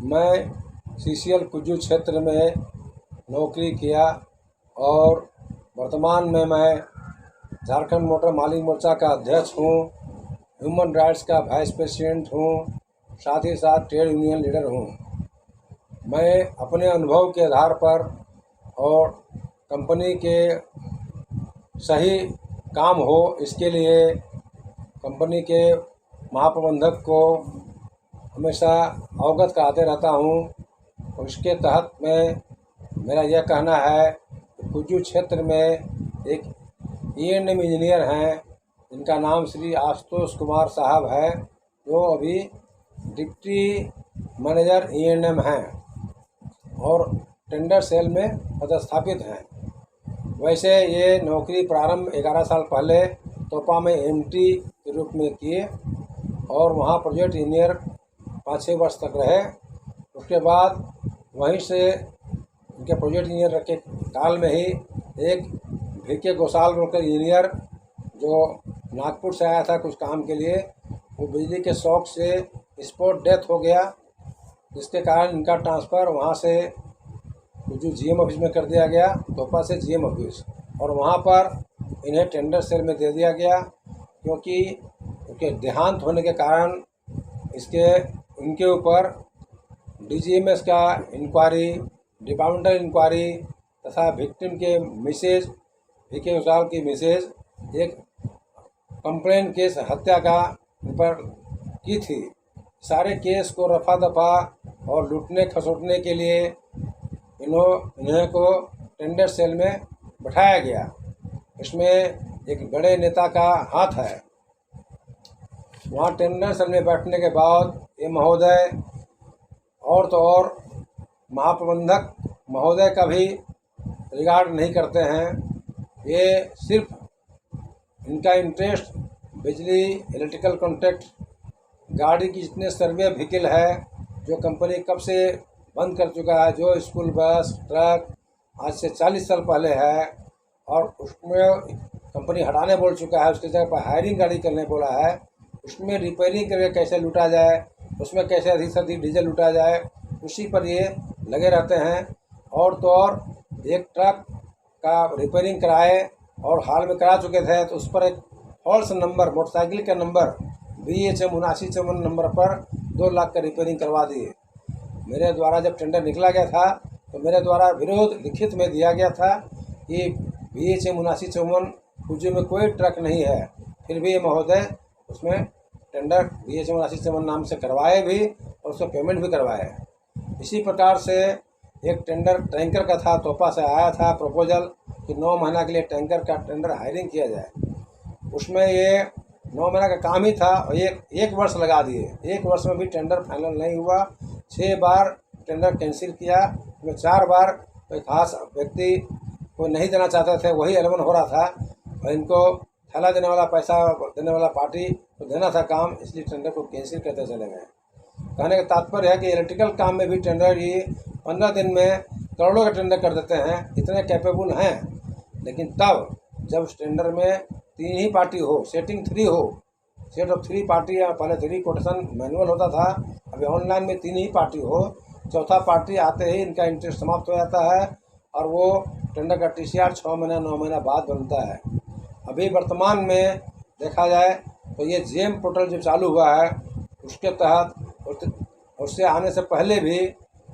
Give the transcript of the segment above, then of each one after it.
मैं सीसीएल कुज्जू क्षेत्र में नौकरी किया और वर्तमान में मैं झारखंड मोटर मालिक मोर्चा का अध्यक्ष हूँ, ह्यूमन राइट्स का वाइस प्रेसिडेंट हूँ, साथ ही साथ ट्रेड यूनियन लीडर हूँ। मैं अपने अनुभव के आधार पर और कंपनी के सही काम हो इसके लिए कंपनी के महाप्रबंधक को हमेशा अवगत कराते रहता हूँ। और इसके तहत मेरा यह कहना है कि कुज्जू क्षेत्र में एक E&M इंजीनियर हैं जिनका नाम श्री आशुतोष कुमार साहब है, जो अभी डिप्टी मैनेजर E&M हैं और टेंडर सेल में पदस्थापित हैं। वैसे ये नौकरी प्रारंभ 11 साल पहले तोपा में MT के रूप में किए और वहाँ प्रोजेक्ट इंजीनियर 5-6 वर्ष तक रहे। उसके बाद वहीं से उनके प्रोजेक्ट इंजीनियर के काल में ही एक VK घोषाल बोलकर इंजीनियर जो नागपुर से आया था कुछ काम के लिए, वो बिजली के शॉक से स्पॉट डेथ हो गया, जिसके कारण इनका ट्रांसफ़र वहाँ से जो GM ऑफिस में कर दिया गया, तोपा से GM ऑफिस, और वहाँ पर इन्हें टेंडर सेल में दे दिया गया क्योंकि उनके देहांत होने के कारण इनके ऊपर DGMS का इंक्वायरी, डिपार्टमेंटल इंक्वायरी तथा विक्टिम के मिसेज VK घोषाल की मिसेज एक कंप्लेन केस हत्या का इन पर की थी। सारे केस को रफा दफा और लूटने खसोटने के लिए इन्हें को टेंडर सेल में बैठाया गया। इसमें एक बड़े नेता का हाथ है। वहाँ टेंडर सेल में बैठने के बाद ये महोदय और तो और महाप्रबंधक महोदय का भी रिगार्ड नहीं करते हैं। ये सिर्फ इनका इंटरेस्ट बिजली, इलेक्ट्रिकल कॉन्ट्रैक्ट, गाड़ी की जितने सर्वे व्हीकल है जो कंपनी कब से बंद कर चुका है, जो स्कूल बस, ट्रक आज से 40 साल पहले है और उसमें कंपनी हटाने बोल चुका है, उसके जगह पर हायरिंग गाड़ी करने बोला है, उसमें रिपेयरिंग करके कैसे लूटा जाए, उसमें कैसे अधिक से अधिक डीजल लूटा जाए, उसी पर ये लगे रहते हैं। और तो और एक ट्रक का रिपेयरिंग कराए और हाल में करा चुके थे तो उस पर एक फॉल्स नंबर, मोटरसाइकिल का नंबर BHM 7954 नंबर पर 2 लाख का रिपेयरिंग करवा दिए। मेरे द्वारा जब टेंडर निकला गया था तो मेरे द्वारा विरोध लिखित में दिया गया था कि BHM 7954 कुज्जू में कोई ट्रक नहीं है, फिर भी ये महोदय उसमें टेंडर BHM 7954 नाम से करवाए भी और उसका पेमेंट भी करवाए। इसी प्रकार से एक टेंडर टैंकर का था, तोपा से आया था प्रपोजल कि 9 महीना के लिए टैंकर का टेंडर हायरिंग किया जाए। उसमें ये 9 महीना का काम ही था और एक वर्ष लगा दिए। 1 वर्ष में भी टेंडर फाइनल नहीं हुआ। 6 बार टेंडर कैंसिल किया, उसमें 4 बार कोई खास व्यक्ति को नहीं देना चाहते थे, वही एलवन हो रहा था और इनको थैला देने वाला, पैसा देने वाला पार्टी को देना था काम, इसलिए टेंडर को कैंसिल करते चले गए। कहने का तात्पर्य है कि इलेक्ट्रिकल काम में भी टेंडर ये 15 दिन में करोड़ों का टेंडर कर देते हैं, इतने कैपेबल हैं। लेकिन तब जब उस टेंडर में 3 ही पार्टी हो, सेटिंग 3 हो, सेट ऑफ 3 पार्टी, या पहले 3 कोटेशन मैनुअल होता था, अभी ऑनलाइन में 3 ही पार्टी हो, चौथा पार्टी आते ही इनका इंटरेस्ट समाप्त हो जाता है और वो टेंडर का TCR 6 महीना 9 महीना बाद बनता है। अभी वर्तमान में देखा जाए तो ये GM पोर्टल जो चालू हुआ है उसके तहत, उससे आने से पहले भी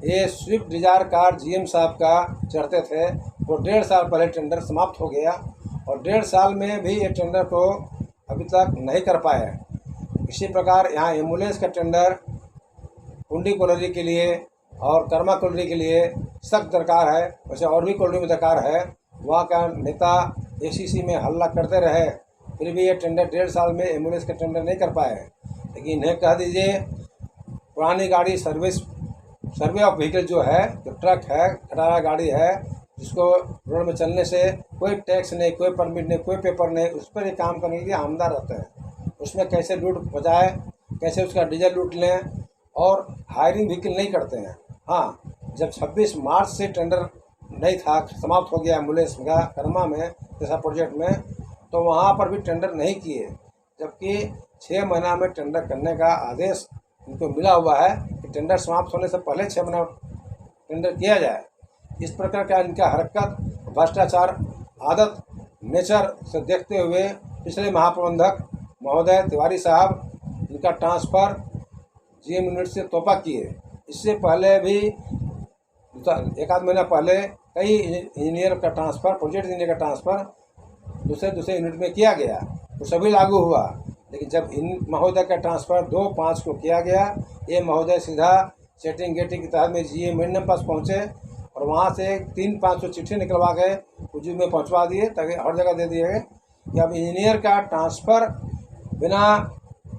ये स्विफ्ट डिजायर कार GM साहब का चढ़ते थे, वो 1.5 साल पहले टेंडर समाप्त हो गया और 1.5 साल में भी ये टेंडर को अभी तक नहीं कर पाए। इसी प्रकार यहाँ एम्बुलेंस का टेंडर कुंडी कॉलोनी के लिए और कर्मा कॉलोनी के लिए सख्त दरकार है, वैसे और भी कॉलोनी में दरकार है। वहाँ का नेता ACC में हल्ला करते रहे, फिर भी ये टेंडर 1.5 साल में एम्बुलेंस का टेंडर नहीं कर पाए। लेकिन इन्हें कह दीजिए पुरानी गाड़ी सर्वे ऑफ व्हीकल जो है, जो ट्रक है, खटारा गाड़ी है, जिसको रोड में चलने से कोई टैक्स नहीं, कोई परमिट नहीं, कोई पेपर नहीं, उस पर ये काम करने के लिए आमदार रहते हैं। उसमें कैसे लूट बचाए, कैसे उसका डीजल लूट लें और हायरिंग व्हीकल नहीं करते हैं। हाँ, जब 26 मार्च से टेंडर नहीं था, समाप्त हो गया एम्बुलेंस का कर्मा में जैसा प्रोजेक्ट में, तो वहाँ पर भी टेंडर नहीं किए, जबकि 6 महीना में टेंडर करने का आदेश इनको मिला हुआ है कि टेंडर समाप्त होने से पहले 6 महीना टेंडर किया जाए। इस प्रकार का इनका हरकत, भ्रष्टाचार आदत, नेचर से देखते हुए पिछले महाप्रबंधक महोदय तिवारी साहब इनका ट्रांसफ़र जीएम यूनिट से तोपा किए। इससे पहले भी एक आध महीना पहले कई इंजीनियर का ट्रांसफ़र, प्रोजेक्ट इंजीनियर का ट्रांसफ़र दूसरे यूनिट में किया गया, तो सभी लागू हुआ। लेकिन जब इन महोदय का ट्रांसफ़र 2/5 को किया गया, ये महोदय सीधा सेटिंग गेटिंग के तहत में जीएम मेडम पास पहुँचे और वहाँ से 300-500 चिट्ठी निकलवा के कुछ में पहुँचवा दिए, ताकि हर जगह दे दिए गए कि अब इंजीनियर का ट्रांसफ़र बिना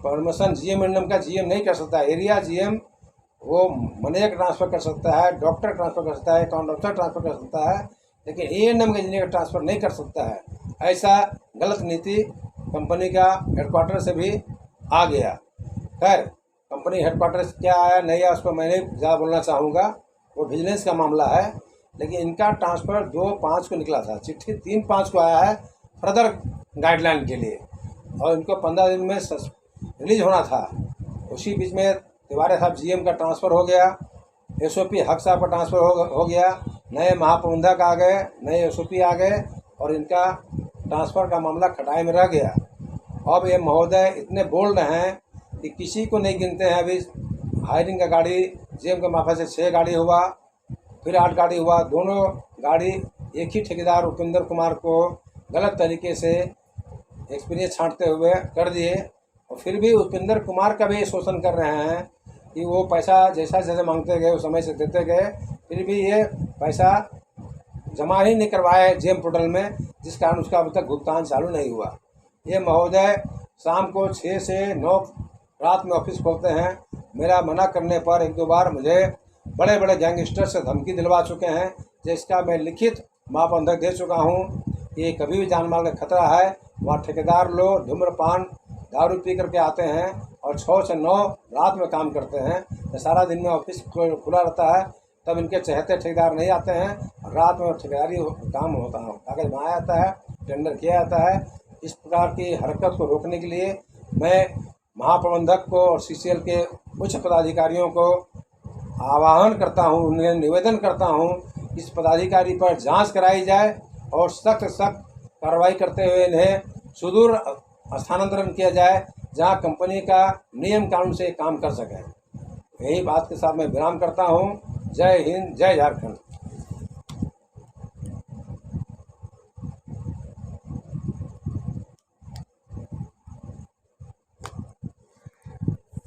परमिशन जीएम मेडम का जीएम नहीं कर सकता। एरिया जीएम वो मैनेजर ट्रांसफ़र कर सकता है, डॉक्टर ट्रांसफ़र कर सकता है, अकाउंट ऑफिसर ट्रांसफ़र कर सकता है, लेकिन एएनएम का इंजीनियर ट्रांसफ़र नहीं कर सकता है। ऐसा गलत नीति कंपनी का हेडक्वार्टर से भी आ गया। खैर, कंपनी हेडक्वार्टर से क्या आया नहीं आया उस पर मैं नहीं ज़्यादा बोलना चाहूँगा, वो विजिलेंस का मामला है। लेकिन इनका ट्रांसफ़र 2/5 को निकला था, चिट्ठी 3/5 को आया है फर्दर गाइडलाइन के लिए, और इनको 15 दिन में रिलीज होना था। उसी बीच में तिवारी साहब जीएम का ट्रांसफ़र हो गया, एसओपी हक साहब का ट्रांसफ़र हो गया, नए महाप्रबंधक आ गए, नए एसओपी आ गए और इनका ट्रांसफ़र का मामला खटाई में रह गया। अब ये महोदय इतने बोल रहे हैं कि किसी को नहीं गिनते हैं। अभी हायरिंग का गाड़ी जीएम के माफा से 6 गाड़ी हुआ, फिर 8 गाड़ी हुआ, दोनों गाड़ी एक ही ठेकेदार उपेंद्र कुमार को गलत तरीके से एक्सपीरियंस छांटते हुए कर दिए। और फिर भी उपेंद्र कुमार का भी शोषण कर रहे हैं कि वो पैसा जैसा जैसे मांगते गए उस समय से देते गए, फिर भी ये पैसा जमा ही नहीं करवाए जीएम पोर्टल में, जिस कारण उसका अभी तक भुगतान चालू नहीं हुआ। ये महोदय शाम को 6 से 9 रात में ऑफिस खोलते हैं। मेरा मना करने पर 1-2 बार मुझे बड़े बड़े गैंगस्टर से धमकी दिलवा चुके हैं, जिसका मैं लिखित महाप्रबंधक दे चुका हूँ कि कभी भी जान माल का खतरा है। वहाँ ठेकेदार लोग धूम्रपान दारू पी करके आते हैं और 6 से 9 रात में काम करते हैं। तो सारा दिन में ऑफिस खुला रहता है, तब इनके चहेते ठेकेदार नहीं आते हैं। रात में ठेकेदारी काम होता है, कागज बनाया जाता है, टेंडर किया जाता है। इस प्रकार की हरकत को रोकने के लिए मैं महाप्रबंधक को और सीसीएल के उच्च पदाधिकारियों को आह्वान करता हूँ, उन्हें निवेदन करता हूँ, इस पदाधिकारी पर जांच कराई जाए और सख्त कार्रवाई करते हुए इन्हें सुदूर स्थानांतरण किया जाए, जहां कंपनी का नियम कानून से काम कर सके। यही बात के साथ मैं विराम करता हूं। जय हिंद, जय झारखंड।